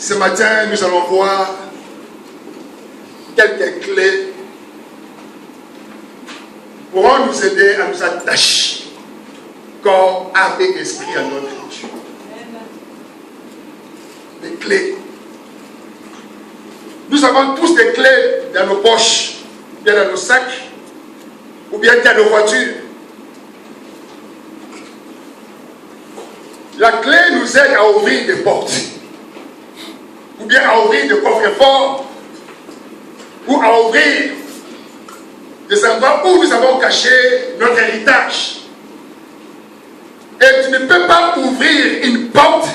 Ce matin, nous allons voir quelques clés pourront nous aider à nous attacher corps, âme et esprit à notre Dieu. Des clés. Nous avons tous des clés dans nos poches, bien dans nos sacs, ou bien dans nos voitures. La clé nous aide à ouvrir des portes, ou bien à ouvrir des coffres forts, ou à ouvrir des endroits où nous avons caché notre héritage. Et tu ne peux pas ouvrir une porte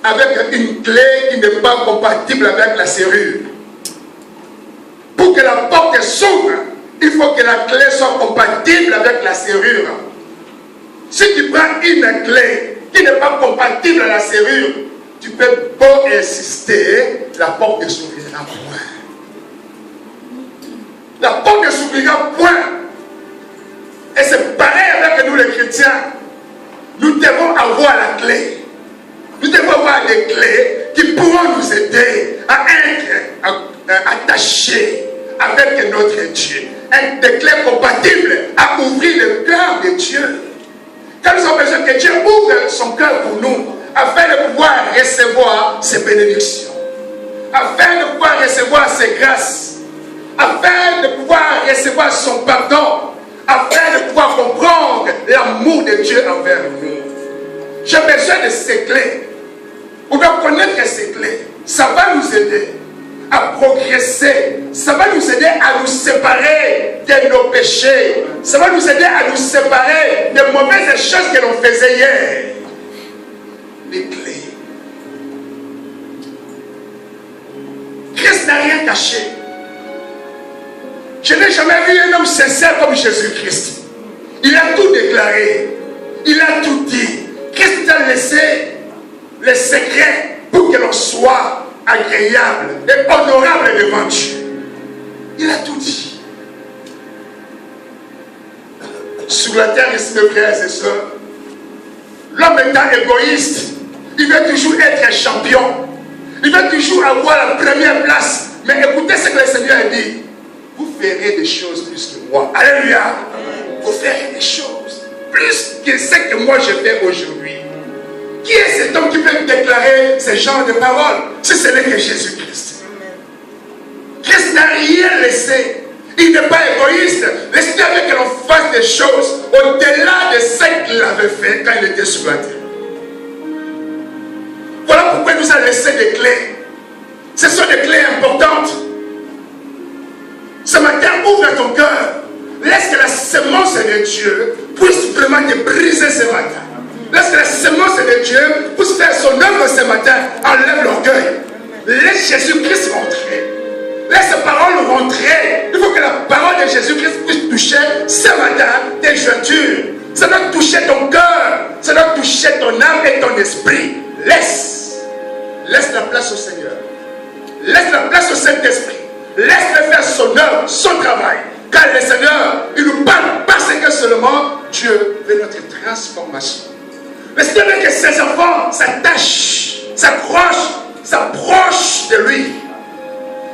avec une clé qui n'est pas compatible avec la serrure. Pour que la porte s'ouvre, il faut que la clé soit compatible avec la serrure. Si tu prends une clé qui n'est pas compatible à la serrure, tu peux beau insister, la porte ne s'ouvrira point. La porte ne s'ouvrira point. Et c'est pareil avec nous les chrétiens. Nous devons avoir la clé. Nous devons avoir des clés qui pourront nous aider à être attachés avec notre Dieu. Des clés compatibles à ouvrir le cœur de Dieu. Quand nous avons besoin que Dieu ouvre son cœur pour nous, afin de pouvoir recevoir ses bénédictions, afin de pouvoir recevoir ses grâces, afin de pouvoir recevoir son pardon, afin de pouvoir comprendre l'amour de Dieu envers nous. J'ai besoin de ces clés. On doit connaître ces clés. Ça va nous aider à progresser. Ça va nous aider à nous séparer de nos péchés. Ça va nous aider à nous séparer des mauvaises choses que l'on faisait hier. Les clés. Christ n'a rien caché. Je n'ai jamais vu un homme sincère comme Jésus-Christ. Il a tout déclaré. Il a tout dit. Christ nous a laissé les secrets pour que l'on soit agréable et honorable devant Dieu. Il a tout dit. Sur la terre, ici, mes frères et sœurs, l'homme étant égoïste, il veut toujours être champion. Il veut toujours avoir la première place. Mais écoutez ce que le Seigneur a dit. Vous ferez des choses plus que moi. Alléluia. Vous ferez des choses plus que ce que moi je fais aujourd'hui. Qui est cet homme qui peut déclarer ce genre de paroles? Si ce n'est que Jésus-Christ. Christ n'a rien laissé. Il n'est pas égoïste. Le Seigneur veut que l'on fasse des choses au-delà de ce qu'il avait fait quand il était sur la terre. Voilà pourquoi il nous a laissé des clés. Ce sont des clés importantes. Ce matin, ouvre ton cœur. Laisse que la semence de Dieu puisse vraiment te briser ce matin. Laisse que la semence de Dieu puisse faire son œuvre ce matin. Enlève l'orgueil. Laisse Jésus-Christ rentrer. Laisse sa parole rentrer. Il faut que la parole de Jésus-Christ puisse toucher ce matin tes jointures. Ça doit toucher ton cœur. Ça doit toucher ton âme et ton esprit. Laisse la place au Seigneur. Laisse la place au Saint-Esprit. Laisse-le faire son œuvre, son travail. Car le Seigneur, il nous parle parce que seulement Dieu veut notre transformation. Le Seigneur veut que ses enfants s'attachent, s'approchent de lui.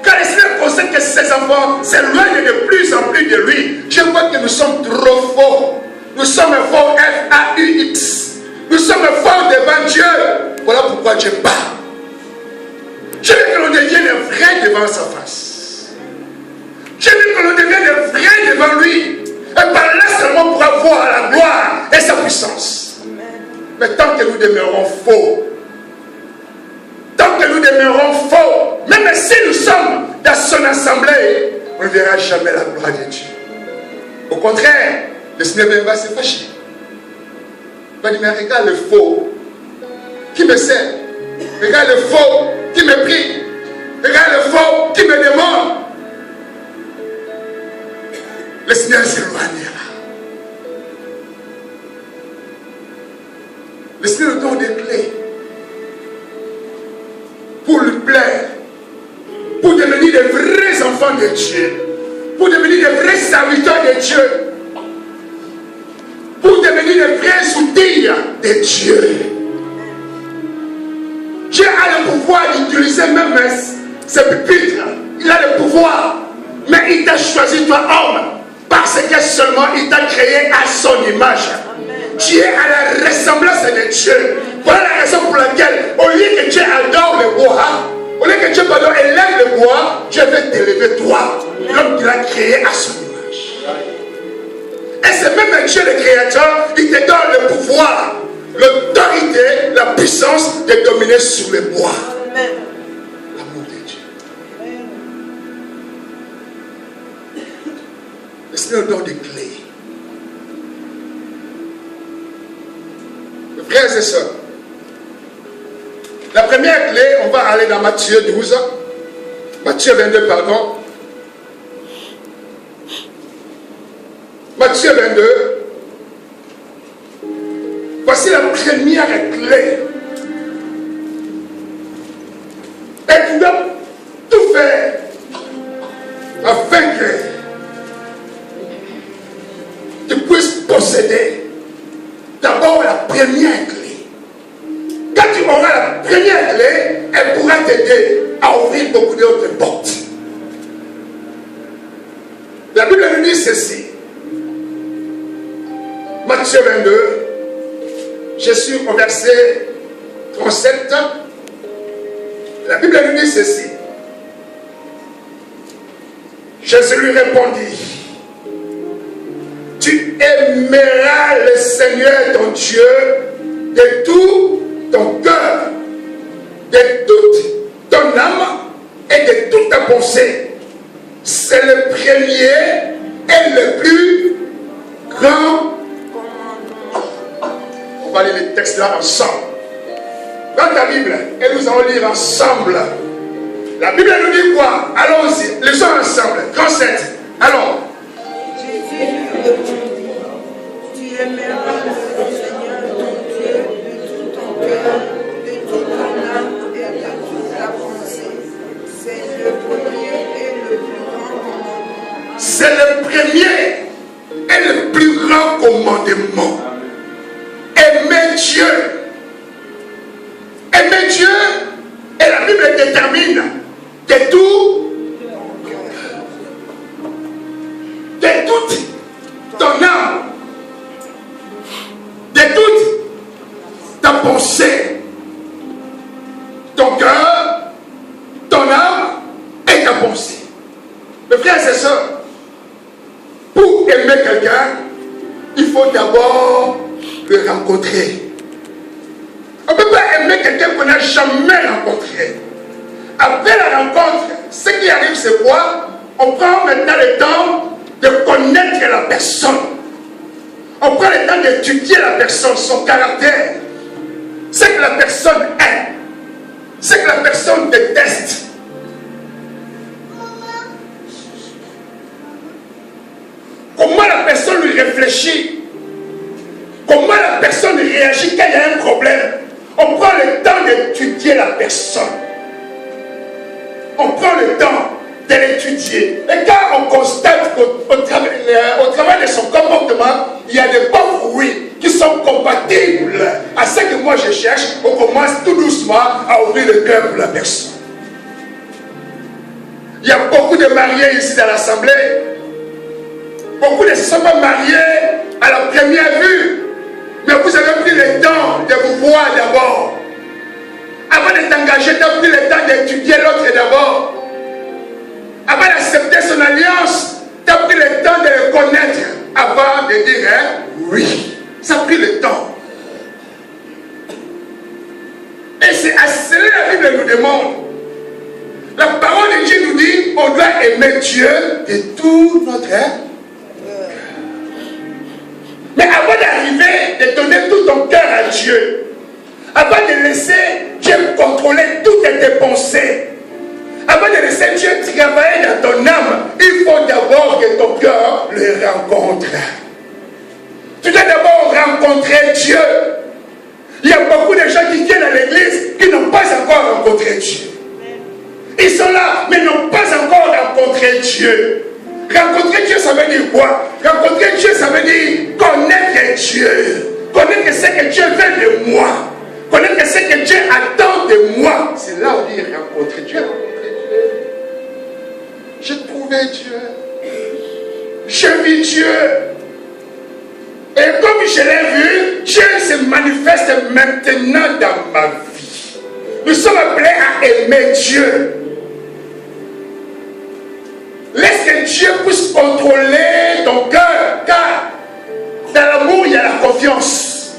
Car le Seigneur constate que ses enfants s'éloignent de plus en plus de lui. Je vois que nous sommes trop faux. Nous sommes faux, F-A-U-X. Nous sommes forts devant Dieu. Voilà pourquoi Dieu parle. Je veux que l'on devienne vrai devant sa face. Je veux que l'on devienne vrai devant lui. Et par là seulement on pourra voir la gloire et sa puissance. Mais tant que nous demeurons faux, même si nous sommes dans son assemblée, on ne verra jamais la gloire de Dieu. Au contraire, le Seigneur va se fâcher. Il va dire, mais regarde le faux qui me sert. Regarde le faux qui me prie. Regarde le faux qui me demande. Le Seigneur s'éloignera. Le Seigneur nous donne des clés pour lui plaire, pour devenir des vrais enfants de Dieu, pour devenir des vrais serviteurs de Dieu, pour devenir des vrais outils de Dieu. Dieu a le pouvoir utiliser même ce pupitre. Il a le pouvoir. Mais il t'a choisi, toi, homme, parce que seulement il t'a créé à son image. Tu es à la ressemblance de Dieu. Voilà la raison pour laquelle, au lieu que Dieu adore le bois, au lieu que Dieu élève le bois, Dieu veut t'élever toi, l'homme qu'il a créé à son image. Et c'est même Dieu le Créateur, il te donne le pouvoir, l'autorité, la puissance de dominer sur le bois. L'amour de Dieu. Le Seigneur donne des clés. Frères et sœurs, la première clé, on va aller dans Matthieu 12, Matthieu 22, pardon. Matthieu 22. Voici la première clé. Et tu dois tout faire afin que tu puisses posséder d'abord la première clé. Quand tu auras la première clé, elle pourra t'aider à ouvrir beaucoup d'autres portes. La Bible nous dit ceci. Matthieu 22, je suis au verset 37. La Bible nous dit ceci. Jésus lui répondit, tu aimeras le Seigneur ton Dieu de tout ton cœur, de toute ton âme et de toute ta pensée. C'est le premier et le plus grand. On va lire les textes là ensemble. Dans ta Bible, et nous allons lire ensemble. La Bible nous dit quoi? Allons-y, lisons ensemble. 37. Allons. Jésus lui répondit, tu aimeras le Seigneur ton Dieu de tout ton cœur, de toute ton âme et de toute ta pensée. C'est le premier et le plus grand commandement. C'est le premier et le plus grand commandement. Aimer Dieu. Aimer Dieu, et la Bible détermine de tout, de toute ton âme, de toute ta pensée, ton cœur, ton âme et ta pensée. Mes frères et sœurs, pour aimer quelqu'un, il faut d'abord le rencontrer. On ne peut pas aimer quelqu'un qu'on n'a jamais rencontré. Après la rencontre, ce qui arrive, c'est quoi? On prend maintenant le temps de connaître la personne. On prend le temps d'étudier la personne, son caractère. Ce que la personne est. Ce que la personne déteste. Comment la personne lui réfléchit. Comment la personne réagit quand il y a un problème. On prend le temps d'étudier la personne. On prend le temps de l'étudier. Et quand on constate qu'au travers de son comportement, il y a des bons fruits qui sont compatibles à ce que moi je cherche, on commence tout doucement à ouvrir le cœur pour la personne. Il y a beaucoup de mariés ici dans l'assemblée. Beaucoup ne se sont pas mariés à la première vue. Mais vous avez pris le temps de vous voir d'abord. Avant de t'engager, tu as pris le temps d'étudier l'autre d'abord. Avant d'accepter son alliance, tu as pris le temps de le connaître avant de dire oui. Ça a pris le temps. Et c'est à cela que la Bible nous demande. La parole de Dieu nous dit on doit aimer Dieu de tout notre cœur. Mais avant d'arriver, de donner tout ton cœur à Dieu, avant de laisser Dieu contrôler toutes tes pensées, avant de laisser Dieu travailler dans ton âme, il faut d'abord que ton cœur le rencontre. Tu dois d'abord rencontrer Dieu. Il y a beaucoup de gens qui viennent à l'église qui n'ont pas encore rencontré Dieu. Ils sont là, mais n'ont pas encore rencontré Dieu. Rencontrer Dieu, ça veut dire quoi? Rencontrer Dieu, ça veut dire connaître Dieu. Connaître ce que Dieu veut de moi. Connaître ce que Dieu attend de moi. C'est là où il rencontre Dieu. J'ai trouvé Dieu. Je vis Dieu. Et comme je l'ai vu, Dieu se manifeste maintenant dans ma vie. Nous sommes appelés à aimer Dieu. Laisse que Dieu puisse contrôler ton cœur, car dans l'amour, il y a la confiance.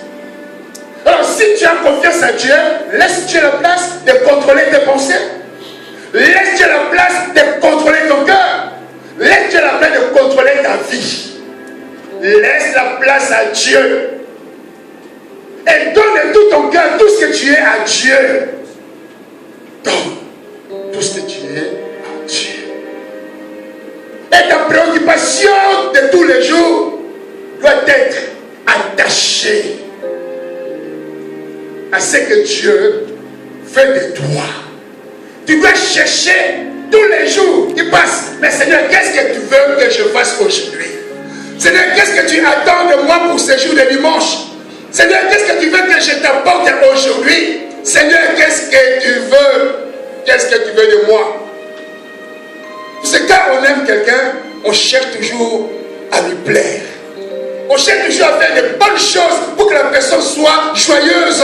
Alors si tu as confiance à Dieu, laisse Dieu la place de contrôler tes pensées. Laisse Dieu la place de contrôler ton cœur. Laisse Dieu la place de contrôler ta vie. Laisse la place à Dieu. Et donne de tout ton cœur tout ce que tu es à Dieu. Donne tout ce que tu es à Dieu. Et ta préoccupation de tous les jours doit être attachée à ce que Dieu fait de toi. Tu dois chercher tous les jours qui passent. Mais Seigneur, qu'est-ce que tu veux que je fasse aujourd'hui? Seigneur, qu'est-ce que tu attends de moi pour ce jour de dimanche? Seigneur, qu'est-ce que tu veux que je t'apporte aujourd'hui? Seigneur, qu'est-ce que tu veux? Qu'est-ce que tu veux de moi? C'est quand on aime quelqu'un, on cherche toujours à lui plaire. On cherche toujours à faire de bonnes choses pour que la personne soit joyeuse.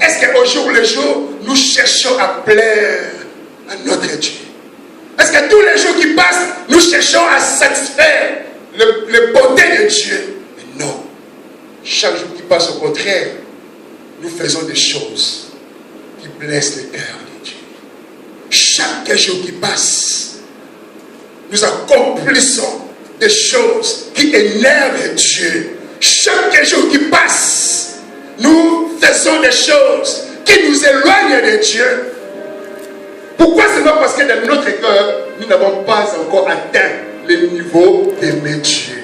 Est-ce qu'au jour le jour, nous cherchons à plaire à notre Dieu? Est-ce que tous les jours qui passent, nous cherchons à satisfaire le bonté de Dieu? Mais non. Chaque jour qui passe, au contraire, nous faisons des choses qui blessent le cœur de Dieu. Chaque jour qui passe, nous accomplissons des choses qui énervent Dieu. Chaque jour qui passe, nous faisons des choses qui nous éloignent de Dieu. Pourquoi? C'est pas parce que dans notre cœur, nous n'avons pas encore atteint le niveau d'aimer Dieu.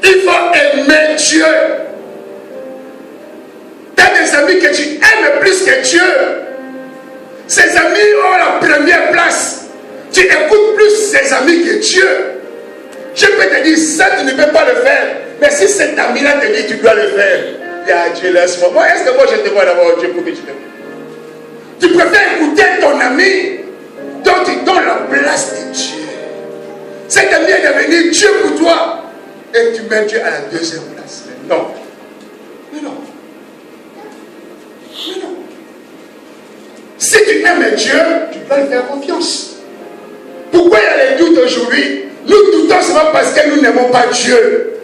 Il faut aimer Dieu. Tu as des amis que tu aimes plus que Dieu. Ces amis ont la première place. Tu écoutes plus ces amis que Dieu. Je peux te dire, ça tu ne peux pas le faire. Mais si cet ami-là te dit, tu dois le faire. Il y a Dieu, laisse-moi. Moi, est-ce que moi je te vois d'abord Dieu pour que tu te... Tu préfères écouter ton ami dont tu donnes la place de Dieu. Cet ami est devenu Dieu pour toi. Et tu mets Dieu à la deuxième place. Mais non. Mais non. Mais non. Si tu aimes Dieu, tu dois lui faire confiance. Pourquoi il y a les doutes aujourd'hui? Nous doutons seulement parce que nous n'aimons pas Dieu.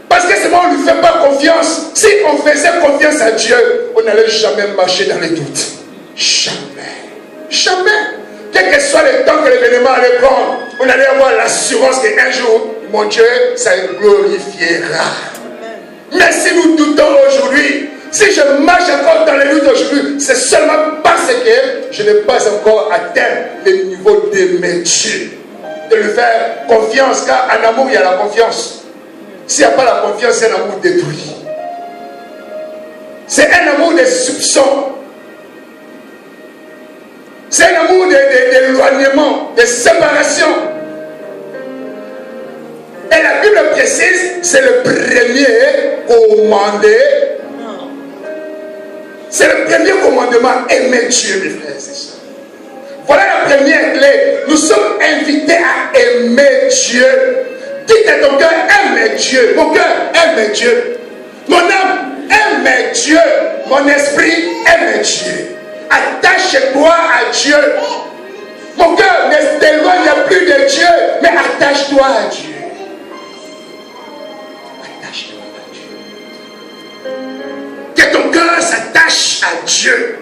Parce que seulement on ne lui fait pas confiance. Si on faisait confiance à Dieu, on n'allait jamais marcher dans les doutes. Jamais. Jamais. Quel que soit le temps que l'événement allait prendre, on allait avoir l'assurance qu'un jour, mon Dieu, ça glorifiera. Mais si nous doutons aujourd'hui, si je marche encore dans les doutes aujourd'hui, c'est seulement parce que je n'ai pas encore atteint le niveau d'aimer Dieu. De lui faire confiance, car en amour, il y a la confiance. S'il n'y a pas la confiance, c'est un amour détruit. C'est un amour de soupçon. C'est un amour d'éloignement, de séparation. Et la Bible précise, c'est le premier commandé. C'est le premier commandement, aimer Dieu, mes frères et sœurs. Voilà la première clé. Nous sommes invités à aimer Dieu. Dites à ton cœur, aime Dieu. Mon cœur aime Dieu. Mon âme aime Dieu. Mon esprit aime Dieu. Attache-toi à Dieu. Mon cœur ne t'éloigne plus de Dieu, mais attache-toi à Dieu. Attache-toi à Dieu. Que ton cœur s'attache à Dieu.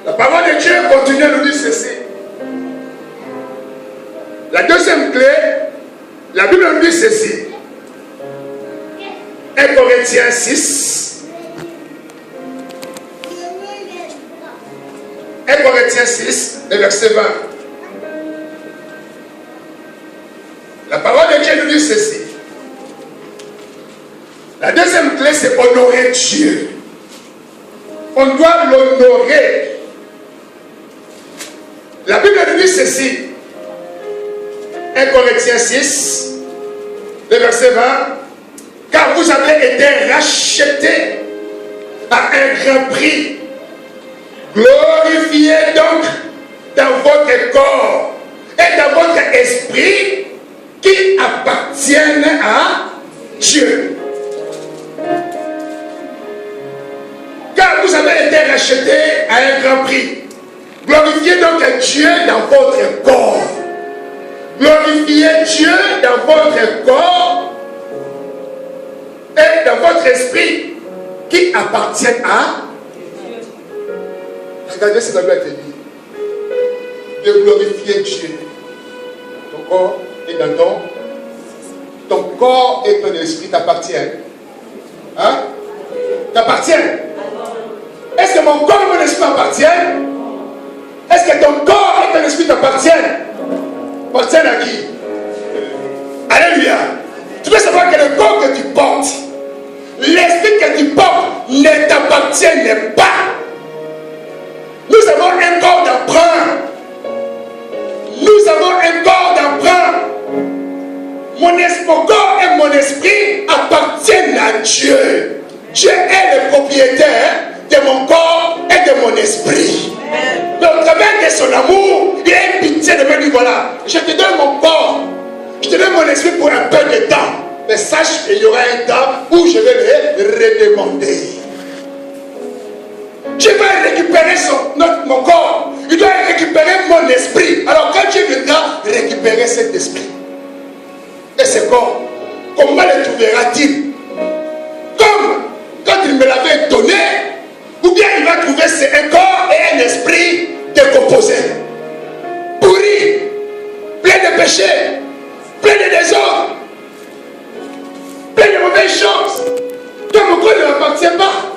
La parole de Dieu continue à nous dire ceci. La deuxième clé, la Bible nous dit ceci. 1 Corinthiens 6. 1 Corinthiens 6, le verset 20. La parole de Dieu nous dit ceci. La deuxième clé, c'est honorer Dieu. On doit l'honorer. La Bible nous dit ceci. 1 Corinthiens 6, Le verset 20. Car vous avez été rachetés à un grand prix. Glorifiez donc dans votre corps et dans votre esprit qui appartiennent à Dieu. Car vous avez été rachetés à un grand prix. Glorifiez donc Dieu dans votre corps. Glorifiez Dieu dans votre corps et dans votre esprit qui appartiennent à Dieu. Regardez ce que doit être dit. De glorifier Dieu. Ton corps et dans ton corps et ton esprit t'appartiennent. Hein? T'appartiennent. Est-ce que mon corps et mon esprit m'appartiennent? Est-ce que ton corps et ton esprit t'appartiennent? Appartiennent à qui? Alléluia. Tu dois savoir que le corps que tu portes, l'esprit que tu portes ne t'appartiennent pas. Nous avons un corps d'emprunt. Nous avons un corps d'emprunt. Mon corps et mon esprit appartiennent à Dieu. Dieu est le propriétaire de mon corps et de mon esprit. Donc, au travers de son amour, il a une pitié de me dire voilà, je te donne mon corps, je te donne mon esprit pour un peu de temps. Mais sache qu'il y aura un temps où je vais le redemander. Dieu va récupérer mon corps, il doit récupérer mon esprit. Alors, quand Dieu viendra récupérer cet esprit et ce corps, comment le trouvera-t-il? Comme quand il me l'avait donné, ou bien il va trouver c'est un corps et un esprit décomposé, pourri, plein de péchés, plein de désordre, plein de mauvaises choses. Toi, mon corps ne m'appartient pas.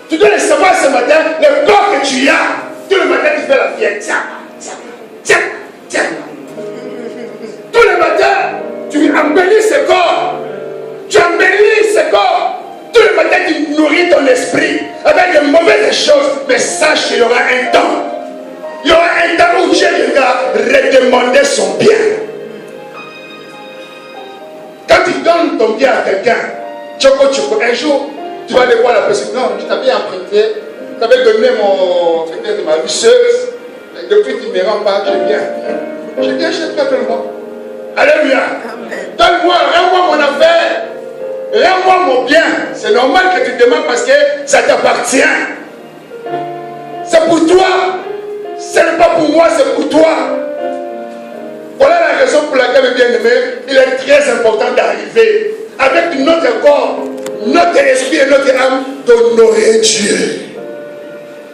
Tu dois le savoir ce matin, le corps que tu as, tout le matin tu fais la fièvre. Tiens, tiens, tiens, tiens. Tout le matin, tu embellis ce corps. Tu embellis ce corps. Tout le matin, tu nourris ton esprit avec de mauvaises choses. Mais sache qu'il y aura un temps. Il y aura un temps où Dieu viendra redemander son bien. Quand tu donnes ton bien à quelqu'un, un jour, tu vas aller voir la personne. Non, je t'avais emprunté, je t'avais donné peut-être ma visseuse. Depuis, tu ne me rends pas, je viens. Je viens chez toi, donne-moi. Alléluia. Donne-moi, rends-moi mon affaire. Rends-moi mon bien. C'est normal que tu demandes parce que ça t'appartient. C'est pour toi. Ce n'est pas pour moi, c'est pour toi. Voilà la raison pour laquelle, bien aimé, il est très important d'arriver avec notre corps, notre esprit et notre âme d'honorer Dieu.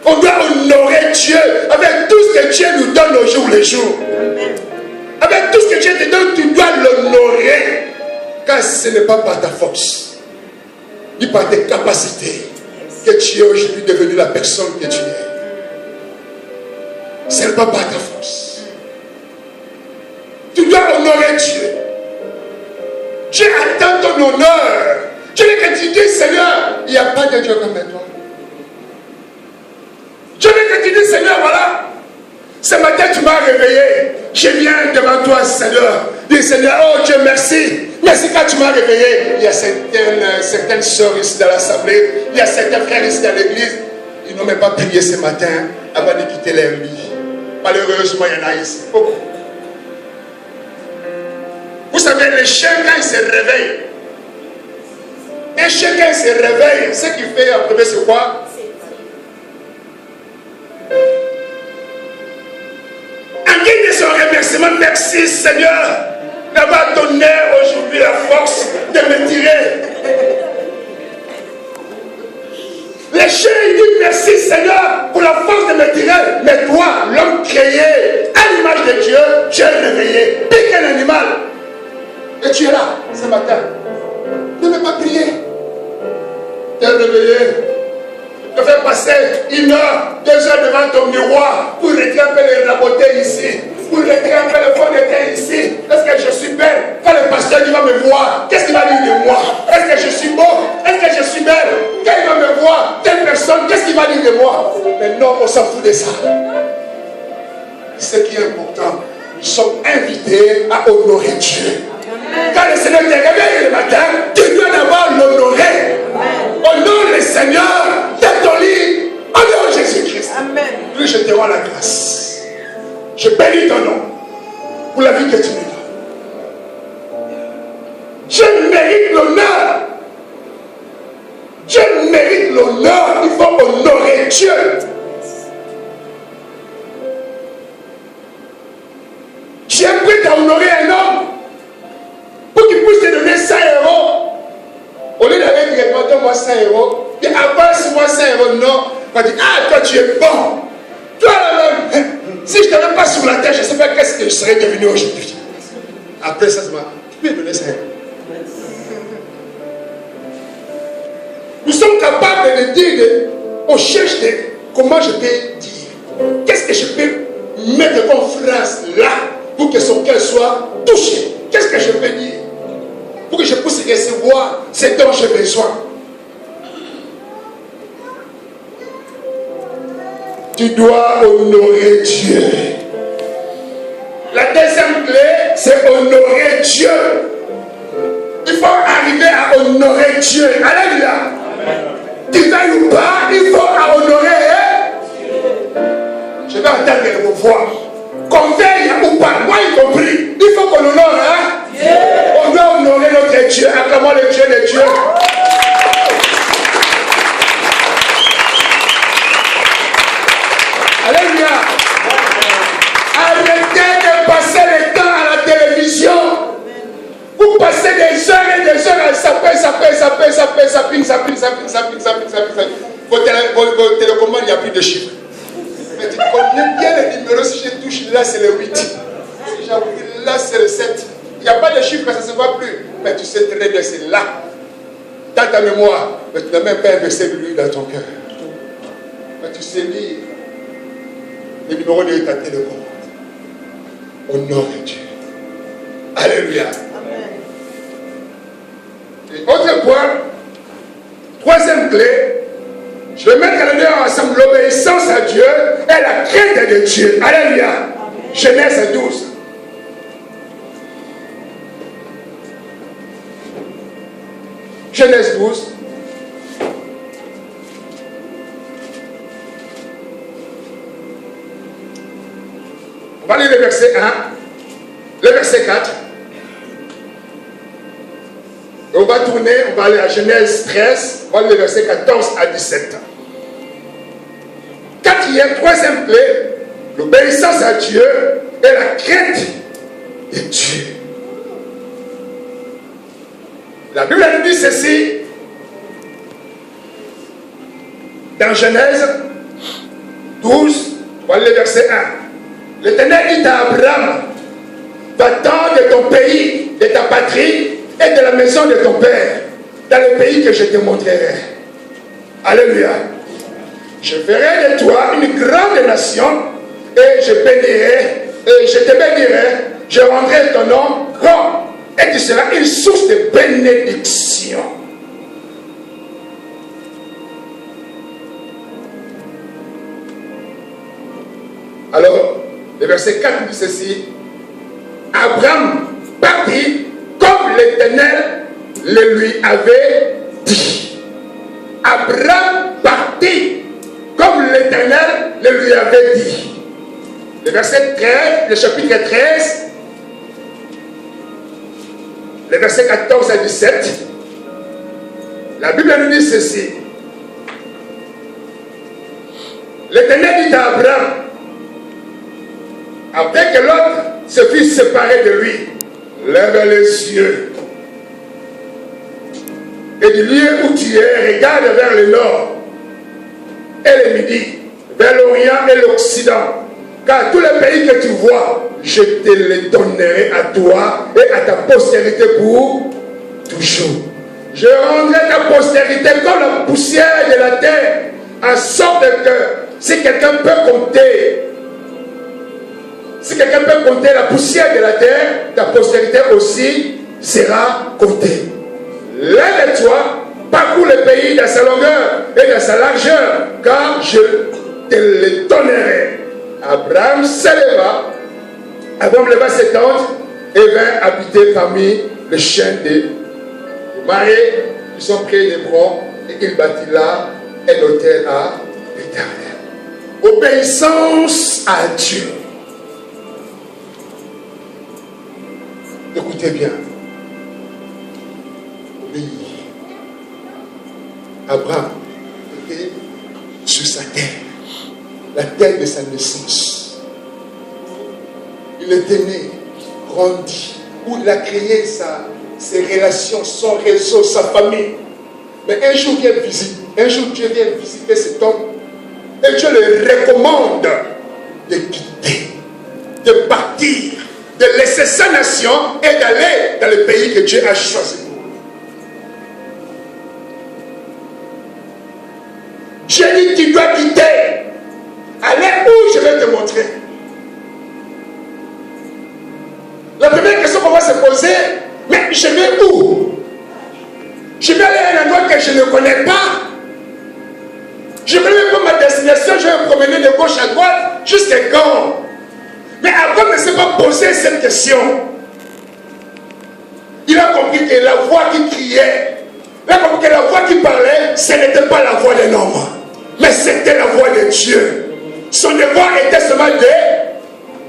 On doit honorer Dieu avec tout ce que Dieu nous donne au jour le jour. Avec tout ce que Dieu te donne, tu dois l'honorer. Car ce n'est pas par ta force, ni par tes capacités, que tu es aujourd'hui devenu la personne que tu es. Ce n'est pas par ta force. Tu dois honorer Dieu. Dieu attend ton honneur. Dieu veut que tu dises, Seigneur, il n'y a pas de Dieu comme toi. Dieu veut que tu dises, Seigneur, voilà. Ce matin, tu m'as réveillé. Je viens devant toi, Seigneur. Dis, Seigneur, oh Dieu, merci. Merci quand tu m'as réveillé. Il y a certaines sœurs ici dans l'assemblée. Il y a certains frères ici dans l'église. Ils n'ont même pas prié ce matin avant de quitter leur lit. Malheureusement, il y en a ici. Beaucoup. Vous savez, les chiens, quand ils se réveillent, un chien, quand il se réveille, ce qu'il fait en premier, c'est quoi? En guise de son remerciement, merci Seigneur d'avoir donné aujourd'hui la force de me tirer. Les chiens, ils disent merci Seigneur pour la force de me tirer. Mais toi, l'homme créé à l'image de Dieu, tu es réveillé. Pique un animal. Et tu es là ce matin. Ne veux pas prier. Tu es réveillé. Tu fais passer 1 heure, 2 heures devant ton miroir pour retirer un peu les raboter ici. Pour retirer un peu le fond de teint ici. Est-ce que je suis belle? Quand le pasteur il va me voir, qu'est-ce qu'il va dire de moi? Est-ce que je suis beau? Est-ce que je suis belle? Quand il va me voir, telle personne, qu'est-ce qu'il va dire de moi? Mais non, on s'en fout de ça. Ce qui est important, nous sommes invités à honorer Dieu. Quand le Seigneur te réveille le matin, tu dois d'abord l'honorer. Honore le Seigneur dans ton lit. Honore Jésus-Christ. Lui, je te rends la grâce. Je bénis ton nom pour la vie que tu me donnes. Je mérite l'honneur. Je mérite l'honneur. Il faut honorer Dieu. Tu es prêt à honorer un homme pour qu'il puisse te donner 100 euros. Au lieu d'aller directement, donne-moi 100 euros. Puis avance-moi 100 euros. Non. On va dire, ah, toi tu es bon. Toi là-même, si je ne t'avais pas sur la tête, je ne sais pas qu'est-ce que je serais devenu aujourd'hui. Après ça, tu peux me donner 100 euros. Nous sommes capables de dire, on cherche comment je peux dire. Qu'est-ce que je peux mettre comme phrase là pour que son cœur soit touché? Qu'est-ce que je peux dire pour que je puisse recevoir ce dont j'ai besoin? Tu dois honorer Dieu. La deuxième clé, c'est honorer Dieu. Il faut arriver à honorer Dieu. Alléluia. Tu veilles ou pas, il faut honorer. Je vais entendre vos voix. Qu'on veille ou pas, moi y compris, il faut qu'on honore. On doit honorer notre Dieu. Acclamons le Dieu de Dieu. Alléluia. Arrêtez de passer le temps à la télévision. Vous passez des heures et des heures à sapin. Vos télécommandes, il n'y a plus de chiffres. Mais tu connais bien les numéros. Si je touche là, c'est le 8. Si j'appuie là, c'est le 7. Il n'y a pas de chiffres, ça ne se voit plus. Mais tu sais très bien, c'est là. Dans ta mémoire, mais tu n'as même pas un verset de lui dans ton cœur. Mais tu sais lire les numéros de ta télécommande. Honore Dieu. Alléluia. Et autre point, troisième clé, je vais mettre les deux ensemble, l'obéissance à Dieu et la crainte de Dieu. Alléluia. Genèse 12. Genèse 12. On va lire le verset 1, le verset 4. Et on va tourner, on va aller à Genèse 13, on va lire le verset 14 à 17. Troisième clé, l'obéissance à Dieu et la crainte de Dieu. La Bible nous dit ceci dans Genèse 12, voilà le verset 1. L'Éternel dit à Abraham, va-t'en de ton pays, de ta patrie et de la maison de ton père, dans le pays que je te montrerai. Alléluia. Je ferai de toi une grande nation et je bénirai, et je te bénirai, je rendrai ton nom grand et tu seras une source de bénédiction. Alors, le verset 4 dit ceci. Abraham partit comme l'Éternel le lui avait dit. Abraham partit comme l'Éternel le lui avait dit. Le verset 13, le chapitre 13, le verset 14 à 17, la Bible nous dit ceci. L'Éternel dit à Abraham, après que l'autre se fut séparé de lui, lève les yeux et du lieu où tu es, regarde vers le nord et le midi, vers l'Orient et l'Occident. Car tous les pays que tu vois, je te les donnerai à toi et à ta postérité pour toujours. Je rendrai ta postérité comme la poussière de la terre, en sorte que si quelqu'un peut compter, la poussière de la terre, ta postérité aussi sera comptée. Lève-toi, parcours le pays dans sa longueur et dans sa largeur, car je te les donnerai. Abraham s'éleva, Abraham leva ses tentes et vint habiter parmi les chaînes des marées qui sont près d'Hébron, et il bâtit là un autel à l'Éternel. Obéissance à Dieu. Écoutez bien. Obéir. Abraham était sur sa terre, la terre de sa naissance. Il était né, grandi, où il a créé ses relations, son réseau, sa famille. Mais un jour Dieu vient visiter cet homme et Dieu le recommande de quitter, de partir, de laisser sa nation et d'aller dans le pays que Dieu a choisi. Dieu dit, tu dois quitter. Allez où je vais te montrer. La première question qu'on va se poser, mais je vais où? Je vais aller à un endroit que je ne connais pas. Je connais même pas ma destination, je vais me promener de gauche à droite, jusqu'à quand? Mais Abraham ne s'est pas posé cette question. Il a compris que la voix qui criait, il a compris que la voix qui parlait, ce n'était pas la voix d'un homme, mais c'était la voix de Dieu. Son devoir était seulement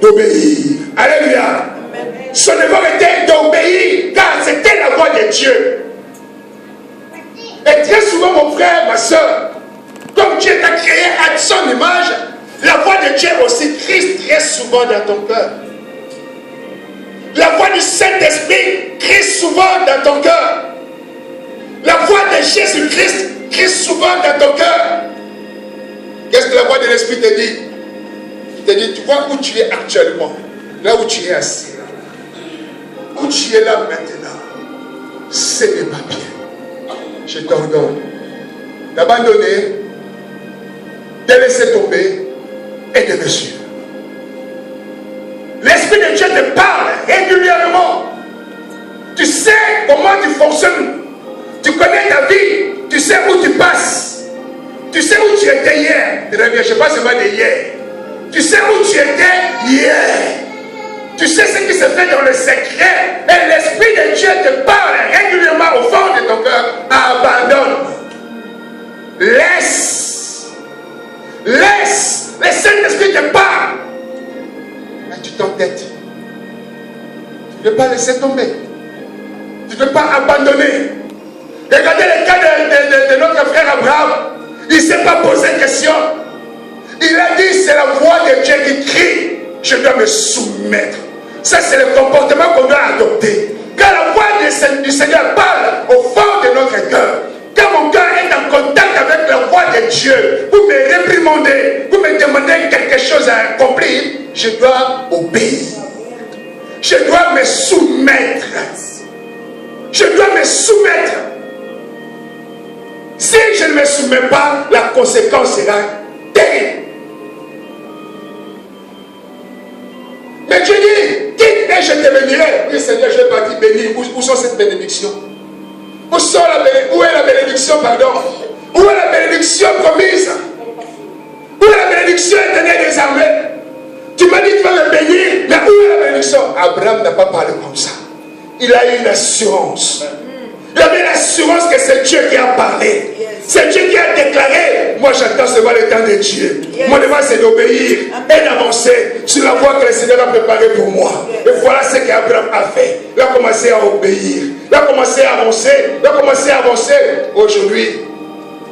d'obéir. Alléluia. Son devoir était d'obéir, car c'était la voix de Dieu. Et très souvent, mon frère, ma soeur, comme Dieu t'a créé à son image, la voix de Dieu aussi crie très souvent dans ton cœur. La voix du Saint-Esprit crie souvent dans ton cœur. La voix de Jésus-Christ crie souvent dans ton cœur. Qu'est-ce que la voix de l'Esprit te dit? Il te dit, tu vois où tu es actuellement, là où tu es assis, là. Où tu es là maintenant, ce n'est pas bien. Je t'ordonne d'abandonner, de laisser tomber et de me suivre. L'Esprit de Dieu te parle régulièrement. Tu sais comment tu fonctionnes. Tu connais ta vie. Tu sais où tu passes. Tu sais où tu étais hier. Je ne sais pas seulement de hier. Tu sais où tu étais hier. Tu sais ce qui se fait dans le secret. Et l'Esprit de Dieu te parle régulièrement au fond de ton cœur. Abandonne. Laisse. Le Saint-Esprit te parle. Mais tu t'entêtes. Tu ne veux pas laisser tomber. Tu ne veux pas abandonner. Regardez le cas de notre frère Abraham. Il ne s'est pas posé de question. Il a dit, c'est la voix de Dieu qui crie. Je dois me soumettre. Ça, c'est le comportement qu'on doit adopter. Quand la voix du Seigneur parle au fond de notre cœur, quand mon cœur est en contact avec la voix de Dieu, vous me réprimandez, vous me demandez quelque chose à accomplir, je dois obéir. Je dois me soumettre. Je dois me soumettre. Si je ne me soumets pas, la conséquence sera terrible. Mais Dieu dit, quitte et je te bénirai. Oui, Seigneur, je vais partir bénir. Où sont cette bénédiction? Où est la bénédiction, pardon? Où est la bénédiction promise? Où est la bénédiction éternelle des armées? Tu m'as dit que tu vas me bénir, mais où est la bénédiction? Abraham n'a pas parlé comme ça. Il a eu une assurance. Il avait l'assurance que c'est Dieu qui a parlé. C'est Dieu qui a déclaré. Moi, j'attends seulement le temps de Dieu. Mon devoir, c'est d'obéir et d'avancer sur la voie que le Seigneur a préparée pour moi. Et voilà ce qu'Abraham a fait. Il a commencé à obéir. Il a commencé à avancer. Il a commencé à avancer. Aujourd'hui,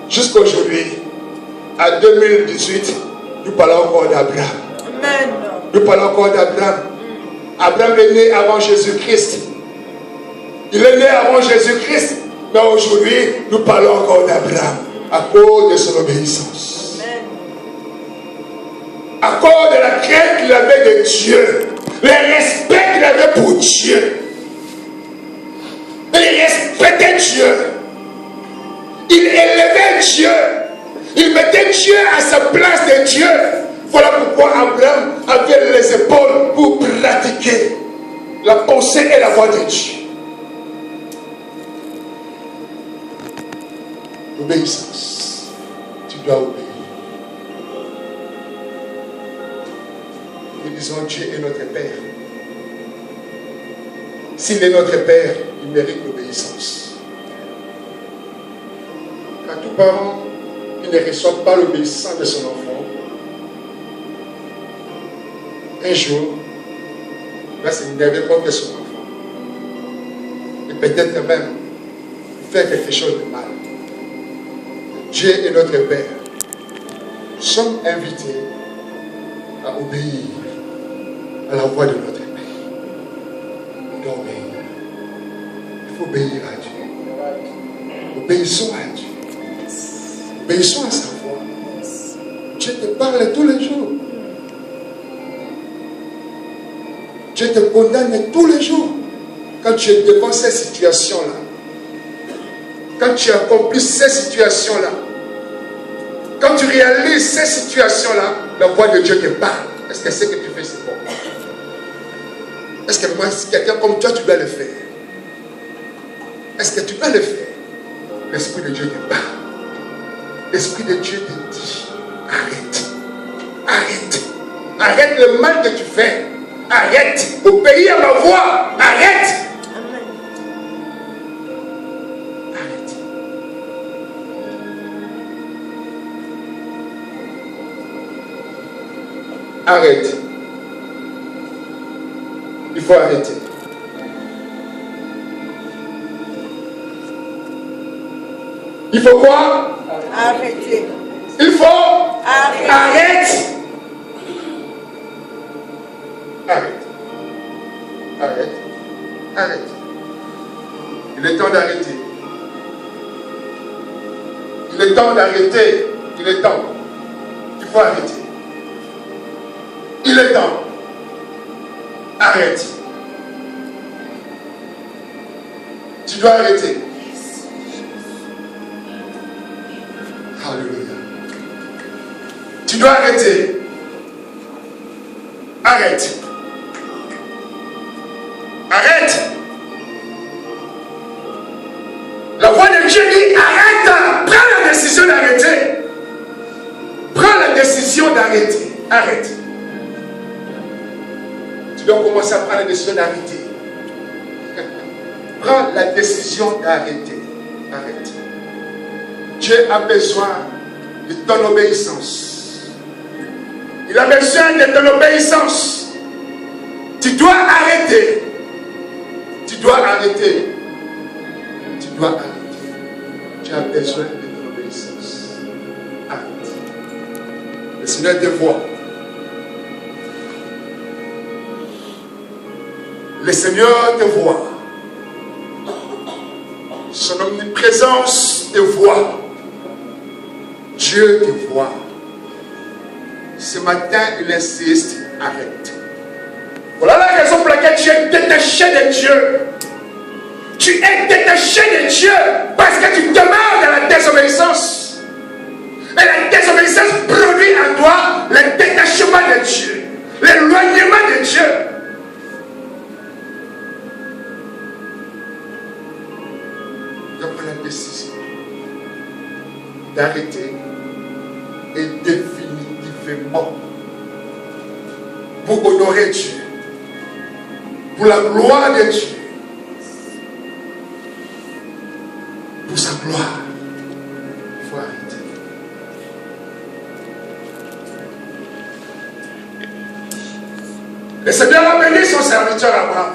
jusqu'à aujourd'hui, à 2018, nous parlons encore d'Abraham. Nous parlons encore d'Abraham. Abraham est né avant Jésus-Christ. Il est né avant Jésus-Christ. Mais aujourd'hui, nous parlons encore d'Abraham à cause de son obéissance. À cause de la crainte qu'il avait de Dieu. Le respect qu'il avait pour Dieu. Il respectait Dieu. Il élevait Dieu. Il mettait Dieu à sa place de Dieu. Voilà pourquoi Abraham avait les épaules pour pratiquer la pensée et la voix de Dieu. L'obéissance. Tu dois obéir. Nous disons Dieu est notre Père. S'il est notre Père, il mérite l'obéissance. Car tout parent qui ne reçoit pas l'obéissance de son enfant, un jour, il va s'énerver contre son enfant. Et peut-être même faire quelque chose de mal. Dieu est notre Père. Nous sommes invités à obéir à la voix de notre Père. On doit obéir. Il faut obéir à Dieu. Obéissons à Dieu. Obéissons à sa voix. Dieu te parle tous les jours. Dieu te condamne tous les jours. Quand tu es devant ces situations-là, quand tu accomplis ces situations-là, quand tu réalises ces situations-là, la voix de Dieu te parle. Est-ce que ce que tu fais, c'est bon? Est-ce que moi, si quelqu'un comme toi, tu dois le faire? Est-ce que tu dois le faire? L'Esprit de Dieu te parle. L'Esprit de Dieu te dit, arrête. Arrête. Arrête le mal que tu fais. Arrête. Obéis à ma voix. Arrête. Arrête. Il faut arrêter. Il faut quoi? Arrêter. Il faut arrêter. Arrête. Arrête. Arrête. Arrête. Il est temps d'arrêter. Il est temps d'arrêter. Il est temps. Il faut arrêter. Il est temps. Arrête. Tu dois arrêter. Alléluia. Tu dois arrêter. Arrête. Arrête. La voix de Dieu dit arrête. Prends la décision d'arrêter. Prends la décision d'arrêter. Arrête. Tu dois commencer à prendre la décision d'arrêter. Prends la décision d'arrêter. Arrête. Dieu a besoin de ton obéissance. Il a besoin de ton obéissance. Tu dois arrêter. Tu dois arrêter. Tu dois arrêter. Tu as besoin de ton obéissance. Arrête. Le Seigneur te voit. Le Seigneur te voit. Son omniprésence te voit. Dieu te voit. Ce matin, il insiste, arrête. Voilà la raison pour laquelle tu es détaché de Dieu. Tu es détaché de Dieu parce que tu demeures dans la désobéissance. Et la désobéissance produit en toi le détachement de Dieu, l'éloignement de Dieu. La décision d'arrêter et définitivement pour honorer Dieu, pour la gloire de Dieu, pour sa gloire. Il faut arrêter. Le Seigneur a béni son serviteur Abraham.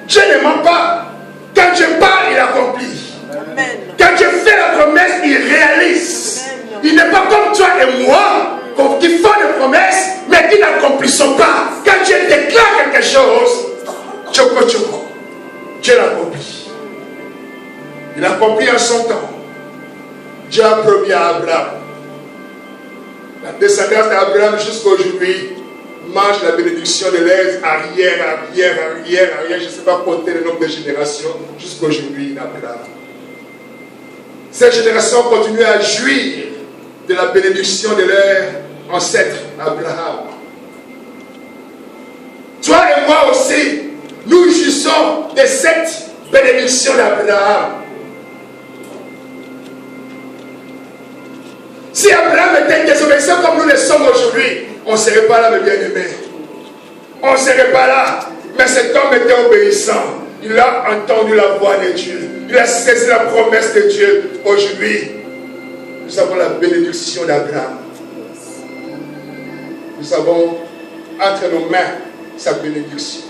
Dieu ne ment pas. Quand Dieu parle, il accomplit. Amen. Quand Dieu fait la promesse, il réalise. Amen. Il n'est pas comme toi et moi qui font des promesses, mais qui n'accomplissent pas. Quand Dieu déclare quelque chose, Dieu l'accomplit. Il accomplit en son temps. Dieu a promis à Abraham. La descendance d'Abraham jusqu'aujourd'hui mange la bénédiction de l'aise arrière. Je ne sais pas compter le nombre de générations jusqu'aujourd'hui d'Abraham. Cette génération continue à jouir de la bénédiction de leur ancêtre Abraham. Toi et moi aussi, nous jouissons de cette bénédiction d'Abraham. Si Abraham était désobéissant comme nous le sommes aujourd'hui, on ne serait pas là, mes bien-aimés. On ne serait pas là. Mais cet homme était obéissant. Il a entendu la voix de Dieu. Il a saisi la promesse de Dieu. Aujourd'hui, nous avons la bénédiction d'Abraham. Nous avons entre nos mains sa bénédiction.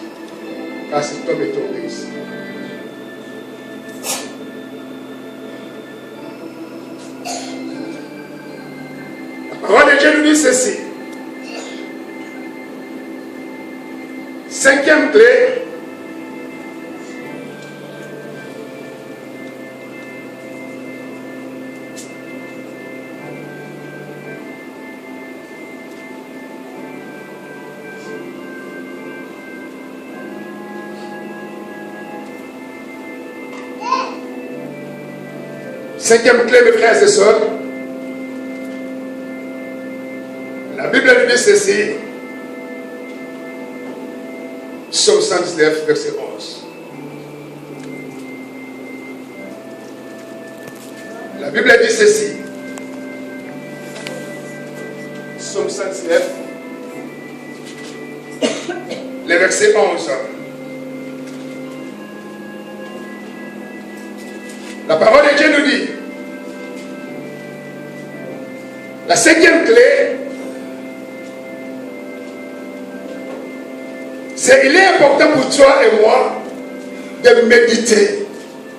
Car cet homme est tombé ici. La parole de Dieu nous dit ceci. Cinquième clé. Cinquième clé, mes frères et sœurs. La Bible nous dit ceci. Psaume 119, verset 11. La Bible dit ceci. Psaume 119, le verset 11. La parole de Dieu nous dit, la cinquième clé, c'est il est important pour toi et moi de méditer,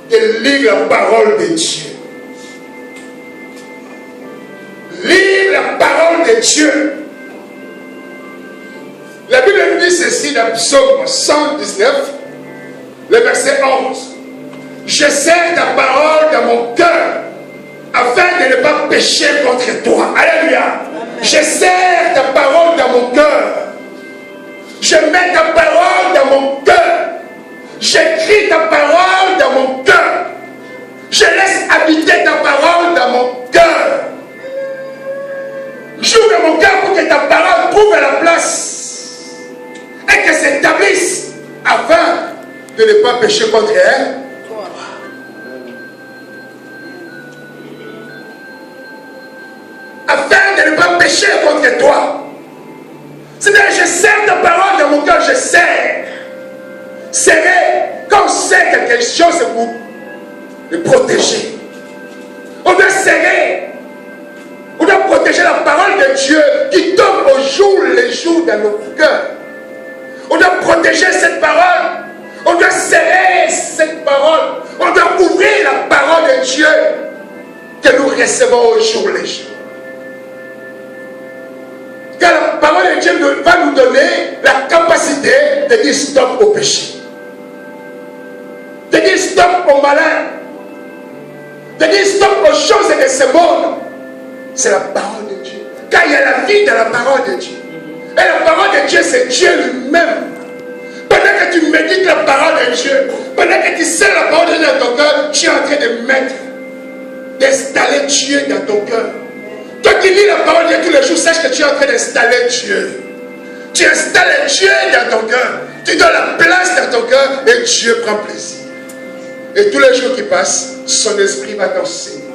de lire la parole de Dieu. Lire la parole de Dieu. La Bible nous dit ceci dans Psaume 119, le verset 11. Je serre ta parole dans mon cœur afin de ne pas pécher contre toi. Alléluia. Je serre ta parole dans mon cœur. Je mets ta parole dans mon cœur. J'écris ta parole dans mon cœur. Je laisse habiter ta parole dans mon cœur. J'ouvre mon cœur pour que ta parole trouve la place et que s'établisse afin de ne pas pécher contre elle. Afin de ne pas pécher contre toi. C'est-à-dire, je serre ta parole dans mon cœur, je serre. Serrer, quand on serre quelque chose, c'est pour le protéger. On doit serrer. On doit protéger la parole de Dieu qui tombe au jour les jours dans nos cœurs. On doit protéger cette parole. On doit serrer cette parole. On doit ouvrir la parole de Dieu que nous recevons au jour les jours. Car la parole de Dieu va nous donner la capacité de dire stop au péché. De dire stop au malin. De dire stop aux choses de ce monde. C'est la parole de Dieu. Car il y a la vie dans la parole de Dieu. Et la parole de Dieu, c'est Dieu lui-même. Pendant que tu médites la parole de Dieu, pendant que tu sais la parole de Dieu dans ton cœur, tu es en train de mettre, d'installer Dieu dans ton cœur. Toi qui lis la parole de Dieu tous les jours, sache que tu es en train d'installer Dieu. Tu installes Dieu dans ton cœur. Tu donnes la place dans ton cœur et Dieu prend plaisir. Et tous les jours qui passent, son esprit va t'enseigner.